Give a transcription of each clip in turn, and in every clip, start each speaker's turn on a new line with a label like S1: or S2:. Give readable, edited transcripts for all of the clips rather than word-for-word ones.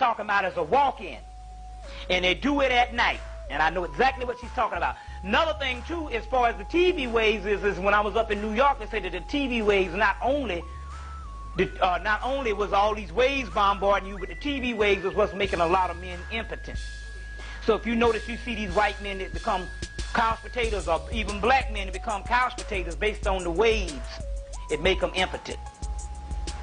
S1: talking about is a walk-in. And they do it at night. And I know exactly what she's talking about. Another thing, too, as far as the TV waves is when I was up in New York, they said that the TV waves not only was all these waves bombarding you, but the TV waves was what's making a lot of men impotent. So if you notice, you see these white men that become couch potatoes, or even black men that become couch potatoes based on the waves, it make them impotent.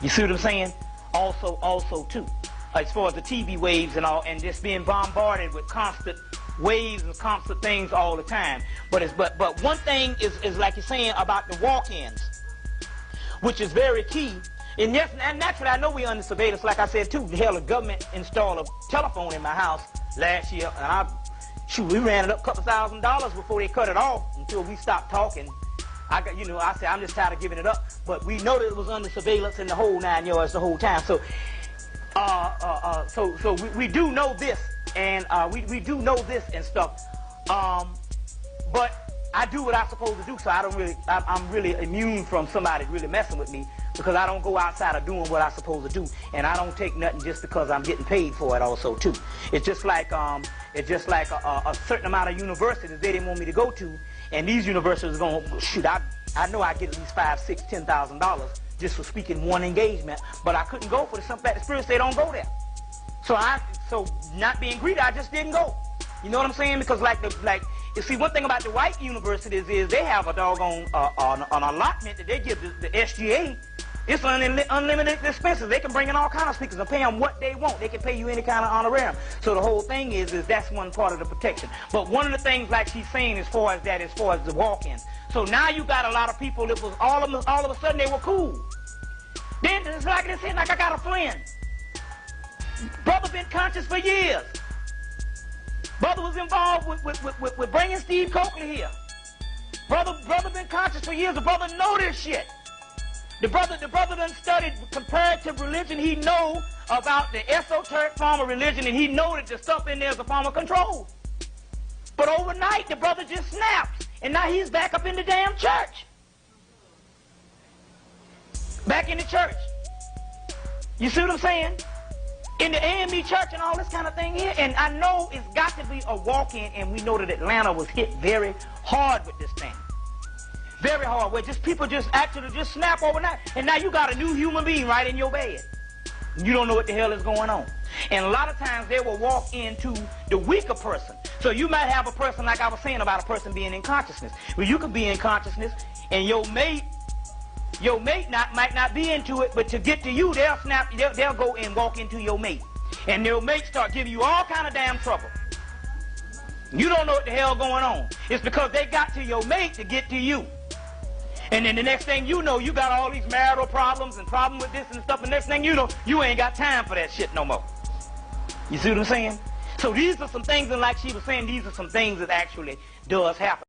S1: You see what I'm saying? Also too, as far as the TV waves and all, and just being bombarded with constant waves and constant things all the time. But one thing is like you're saying about the walk-ins, which is very key. And yes, and naturally, I know we under surveillance. Like I said too, hell, the government installed a telephone in my house last year, and we ran it up a couple $1,000s before they cut it off until we stopped talking. I said I'm just tired of giving it up. But we know that it was under surveillance in the whole 9 yards the whole time. So, we do know this, and we do know this and stuff. But I do what I'm supposed to do, so I'm really immune from somebody really messing with me, because I don't go outside of doing what I'm supposed to do, and I don't take nothing just because I'm getting paid for it also too. It's just like a certain amount of universities they didn't want me to go to, and these universities are going, shoot, I know I get at least $5,000, $6,000, $10,000 just for speaking one engagement, but I couldn't go for the simple fact the spirits, they don't go there. So not being greedy, I just didn't go. You know what I'm saying? Because you see, one thing about the white universities is they have a doggone an allotment that they give the SGA. It's unlimited expenses. They can bring in all kinds of speakers and pay them what they want. They can pay you any kind of honorarium. So the whole thing is that's one part of the protection. But one of the things, like she's saying, as far as the walk-ins. So now you got a lot of people that was all of a sudden they were cool. Then it's like this here, like I got a friend. Brother been conscious for years. Brother was involved with bringing Steve Coakley here. Brother been conscious for years. The brother know this shit. The brother done studied comparative religion. He know about the esoteric form of religion, and he know that the stuff in there is a form of control. But overnight, the brother just snaps, and now he's back up in the damn church. Back in the church. You see what I'm saying? In the AME church and all this kind of thing here. And I know it's got to be a walk-in, and we know that Atlanta was hit very hard with this thing. Very hard, where people actually snap overnight. And now you got a new human being right in your bed. You don't know what the hell is going on. And a lot of times they will walk into the weaker person. So you might have a person, like I was saying about a person being in consciousness. Well, you could be in consciousness, and your mate might not be into it, but to get to you, they'll go and walk into your mate. And your mate start giving you all kind of damn trouble. You don't know what the hell going on. It's because they got to your mate to get to you. And then the next thing you know, you got all these marital problems and problems with this and stuff, and next thing you know, you ain't got time for that shit no more. You see what I'm saying? So these are some things, and like she was saying, these are some things that actually does happen.